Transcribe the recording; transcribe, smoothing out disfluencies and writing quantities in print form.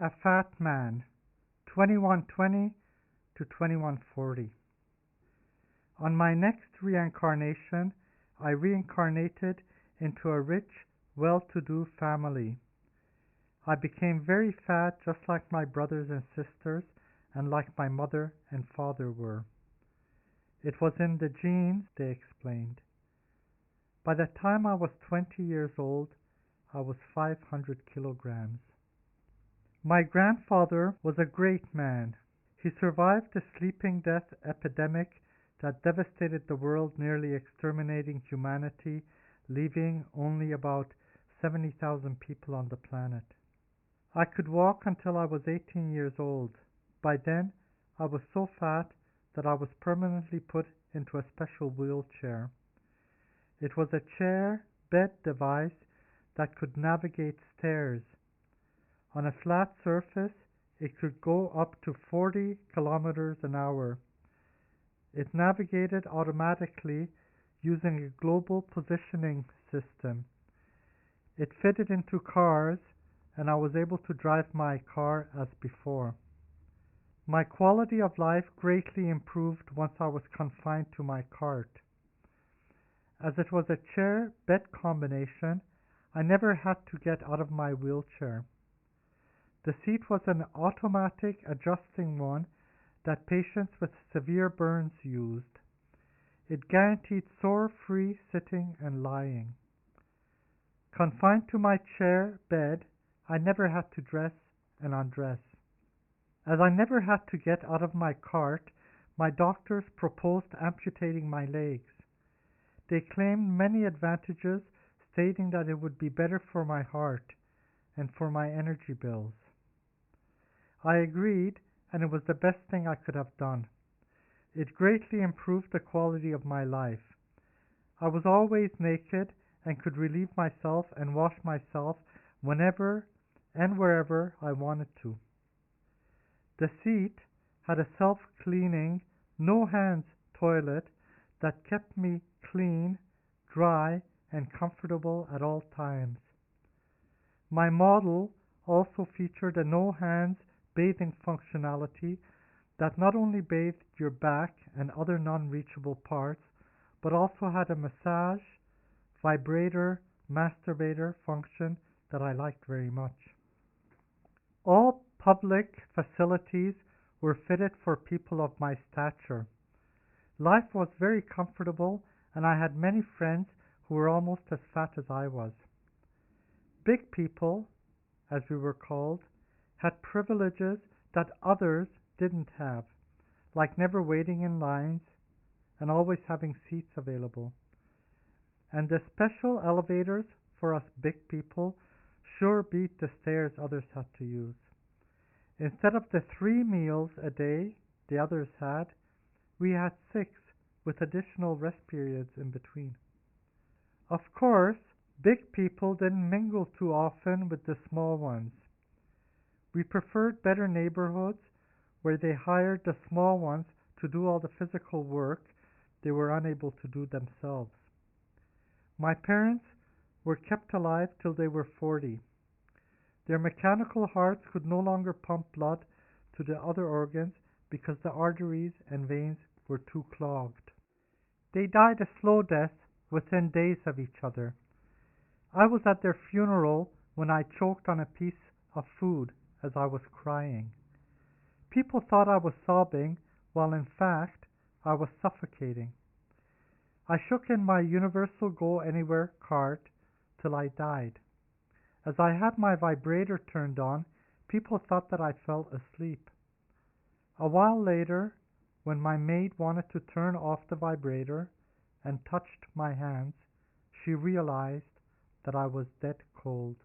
A Fat Man, 2120 to 2140. On my next reincarnation, I reincarnated into a rich, well-to-do family. I became very fat just like my brothers and sisters and like my mother and father were. It was in the genes, they explained. By the time I was 20 years old, I was 500 kilograms. My grandfather was a great man. He survived the sleeping death epidemic that devastated the world, nearly exterminating humanity, leaving only about 70,000 people on the planet. I could walk until I was 18 years old. By then, I was so fat that I was permanently put into a special wheelchair. It was a chair-bed device that could navigate stairs. On a flat surface, it could go up to 40 kilometers an hour. It navigated automatically using a global positioning system. It fitted into cars, and I was able to drive my car as before. My quality of life greatly improved once I was confined to my cart. As it was a chair-bed combination, I never had to get out of my wheelchair. The seat was an automatic adjusting one that patients with severe burns used. It guaranteed sore-free sitting and lying. Confined to my chair bed, I never had to dress and undress. As I never had to get out of my cart, my doctors proposed amputating my legs. They claimed many advantages, stating that it would be better for my heart and for my energy bills. I agreed, and it was the best thing I could have done. It greatly improved the quality of my life. I was always naked and could relieve myself and wash myself whenever and wherever I wanted to. The seat had a self-cleaning, no-hands toilet that kept me clean, dry, and comfortable at all times. My model also featured a no-hands bathing functionality that not only bathed your back and other non-reachable parts, but also had a massage, vibrator, masturbator function that I liked very much. All public facilities were fitted for people of my stature. Life was very comfortable, and I had many friends who were almost as fat as I was. Big people, as we were called, had privileges that others didn't have, like never waiting in lines and always having seats available. And the special elevators for us big people sure beat the stairs others had to use. Instead of the 3 meals a day the others had, we had 6 with additional rest periods in between. Of course, big people didn't mingle too often with the small ones. We preferred better neighborhoods where they hired the small ones to do all the physical work they were unable to do themselves. My parents were kept alive till they were 40. Their mechanical hearts could no longer pump blood to the other organs because the arteries and veins were too clogged. They died a slow death within days of each other. I was at their funeral when I choked on a piece of food as I was crying. People thought I was sobbing, while in fact I was suffocating. I shook in my Universal Go Anywhere cart till I died. As I had my vibrator turned on, people thought that I fell asleep. A while later, when my maid wanted to turn off the vibrator and touched my hands, she realized that I was dead cold.